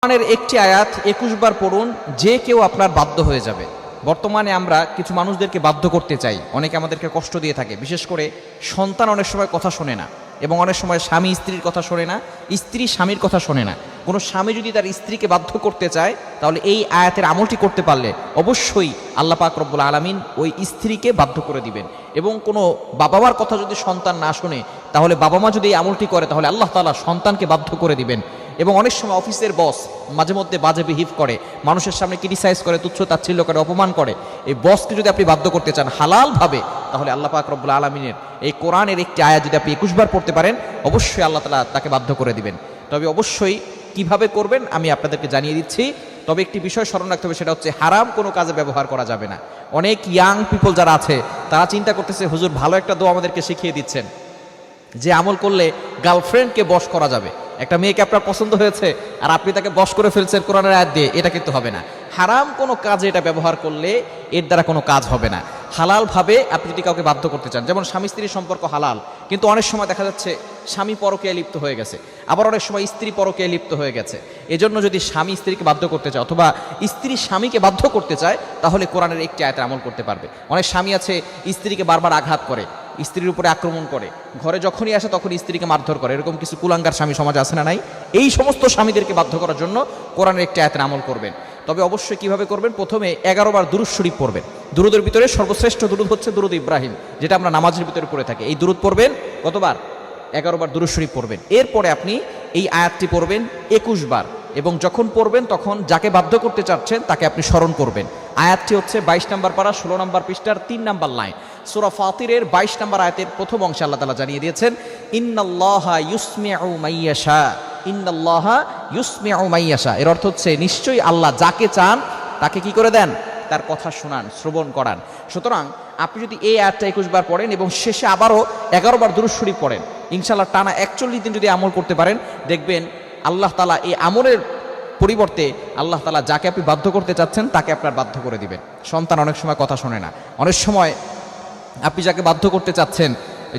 কোরআনের একটি আয়াত ২১ বার পড়ুন, যে কেউ আপনার বাধ্য হয়ে যাবে। বর্তমানে আমরা কিছু মানুষদেরকে বাধ্য করতে চাই, অনেকে আমাদেরকে কষ্ট দিয়ে থাকে। বিশেষ করে সন্তান অনেক সময় কথা শোনে না, এবং অনেক সময় স্বামী স্ত্রীর কথা শোনে না, স্ত্রী স্বামীর কথা শোনে না। কোনো স্বামী যদি তার স্ত্রীকে বাধ্য করতে চায়, তাহলে এই আয়াতের আমলটি করতে পারলে অবশ্যই আল্লাহ পাক রব্বুল আলামিন ওই স্ত্রীকে বাধ্য করে দিবেন। এবং কোনো বাবা মার কথা যদি সন্তান না শোনে, তাহলে বাবা মা যদি এই আমলটি করে, তাহলে আল্লাহ তাআলা সন্তানকে বাধ্য করে দিবেন। এবং অনেক সময় অফিসের বস মাঝে মধ্যে বাজে বিহেভ করে, মানুষের সামনে ক্রিটিসাইজ করে, তুচ্ছ তাচ্ছিল্য করে, অপমান করে। এই বসকে যদি আপনি বাধ্য করতে চান হালালভাবে, তাহলে আল্লাহ পাক রব্বুল আলামিনের এই কোরআনের একটি আয়াত যদি আপনি ২১ বার পড়তে পারেন, অবশ্যই আল্লাহ তাআলা তাকে বাধ্য করে দিবেন। তবে অবশ্যই কিভাবে করবেন আমি আপনাদেরকে জানিয়ে দিচ্ছি। তবে একটি বিষয় স্মরণ রাখতে হবে, সেটা হচ্ছে হারাম কোনো কাজে ব্যবহার করা যাবে না। অনেক ইয়াং পিপল যারা আছে, তারা চিন্তা করতেছে হুজুর ভালো একটা দোয়া আমাদেরকে শিখিয়ে দিচ্ছেন, যে আমল করলে গার্লফ্রেন্ডকে বশ করা যাবে। একটা মেয়েকে আপনার পছন্দ হয়েছে আর আপনি তাকে বশ করে ফেলছেন কোরআনের আয়াত দিয়ে, এটা কিন্তু হবে না। হারাম কোনো কাজে এটা ব্যবহার করলে এর দ্বারা কোনো কাজ হবে না। হালালভাবে আপনি যদি কাউকে বাধ্য করতে চান, যেমন স্বামী স্ত্রীর সম্পর্ক হালাল, কিন্তু অনেক সময় দেখা যাচ্ছে স্বামী পরকীয়ায় লিপ্ত হয়ে গেছে, আবার অনেক সময় স্ত্রী পরকীয়ায় লিপ্ত হয়ে গেছে। এজন্য যদি স্বামী স্ত্রীকে বাধ্য করতে চায়, অথবা স্ত্রী স্বামীকে বাধ্য করতে চায়, তাহলে কোরআনের একটি আয়াতের আমল করতে পারবে। অনেক স্বামী আছে স্ত্রীকে বারবার আঘাত করে, স্ত্রীর উপরে আক্রমণ করে, ঘরে যখনই আসে তখন স্ত্রীকে মারধর করে। এরকম কিছু কুলাঙ্গার স্বামী সমাজ আছে না নাই? এই সমস্ত স্বামীদেরকে বাধ্য করার জন্য কোরআনের একটি আয়াতের আমল করবেন। তবে অবশ্যই কিভাবে করবেন, প্রথমে 11 বার দুরূদ শরীফ পড়বেন। দুরূদের ভিতরে সর্বশ্রেষ্ঠ দুরূদ হচ্ছে দুরূদ ইব্রাহিম, যেটা আমরা নামাজের ভিতরে পড়ে থাকি। এই দুরূদ পড়বেন কতবার? 11 বার দুরূদ শরীফ পড়বেন। এরপরে আপনি এই আয়াতটি পড়বেন 21 বার, এবং যখন পড়বেন তখন যাকে বাধ্য করতে চাচ্ছেন তাকে আপনি স্মরণ করবেন। আয়াতটি হচ্ছে 22 নম্বর পারা 16 নম্বর পৃষ্ঠার 3 নম্বর লাইন, সূরা ফাতিরের 22 নম্বর আয়াতের প্রথম অংশে আল্লাহ তাআলা জানিয়ে দিয়েছেন, ইন্নাল্লাহা ইউসমিউ মাইয়াশা, ইন্নাল্লাহা ইউসমিউ মাইয়াশা। এর অর্থ হচ্ছে নিশ্চয়ই আল্লাহ যাকে চান তাকে কি করে দেন? তার কথা শোনান, শ্রবণ করান। সুতরাং আপনি যদি এই আয়াতটা 21 বার পড়েন এবং শেষে আবারও 11 বার দুরূদ শরীফ পড়েন, ইনশাআল্লাহ টানা 41 দিন যদি আমল করতে পারেন, দেখবেন আল্লাহ তাআলা এই আমলের পরিবর্তে আল্লাহ তাআলা যাকে আপনি বাধ্য করতে চাচ্ছেন তাকে আপনার বাধ্য করে দিবেন। সন্তান অনেক সময় কথা শোনে না, অনেক সময় আপনি যাকে বাধ্য করতে চাচ্ছেন,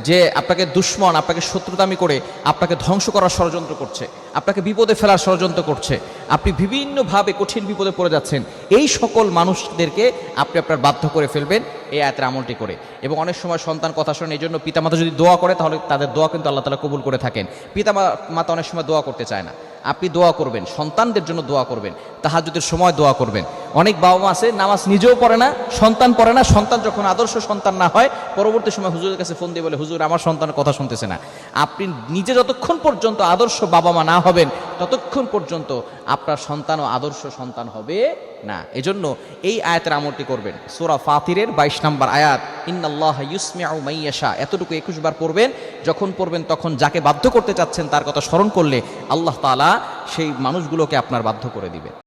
যে আপনাকে দুশ্মন, আপনাকে শত্রুতামি করে আপনাকে ধ্বংস করার ষড়যন্ত্র করছে, আপনাকে বিপদে ফেলার ষড়যন্ত্র করছে, আপনি বিভিন্নভাবে কঠিন বিপদে পড়ে যাচ্ছেন, এই সকল মানুষদেরকে আপনি আপনার বাধ্য করে ফেলবেন এই আয়াতের আমলটি করে। এবং অনেক সময় সন্তান কথা শোনে, এই জন্য পিতামাতা যদি দোয়া করে, তাহলে তাদের দোয়া কিন্তু আল্লাহ তাআলা কবুল করে থাকেন। পিতামাতা অনেক সময় দোয়া করতে চায় না, আপনি দোয়া করবেন, সন্তানদের জন্য দোয়া করবেন, তাহাজ্জুদের সময় দোয়া করবেন। অনেক বাবা মা আছে নামাজ নিজেও পড়ে না, সন্তান পড়ে না, সন্তান যখন আদর্শ সন্তান না হয়, পরবর্তী সময় হুজুরের কাছে ফোন দিয়ে বলে, হুজুর আমার সন্তানের কথা শুনতেছে না। আপনি নিজে যতক্ষণ পর্যন্ত আদর্শ বাবা মা না হবেন, ততক্ষণ পর্যন্ত আপনার সন্তানও আদর্শ সন্তান হবে না। এজন্য এই আয়াতের আমলটি করবেন। সূরা ফাতিরের 22 নম্বর আয়াত, ইন্নাল্লাহা ইউসমিউ মাইয়াশা, এতটুকু 21 বার পড়বেন। যখন পড়বেন তখন যাকে বাধ্য করতে চাচ্ছেন তার কথা স্মরণ করলে আল্লাহ তাআলা সেই মানুষগুলোকে আপনার বাধ্য করে দিবেন।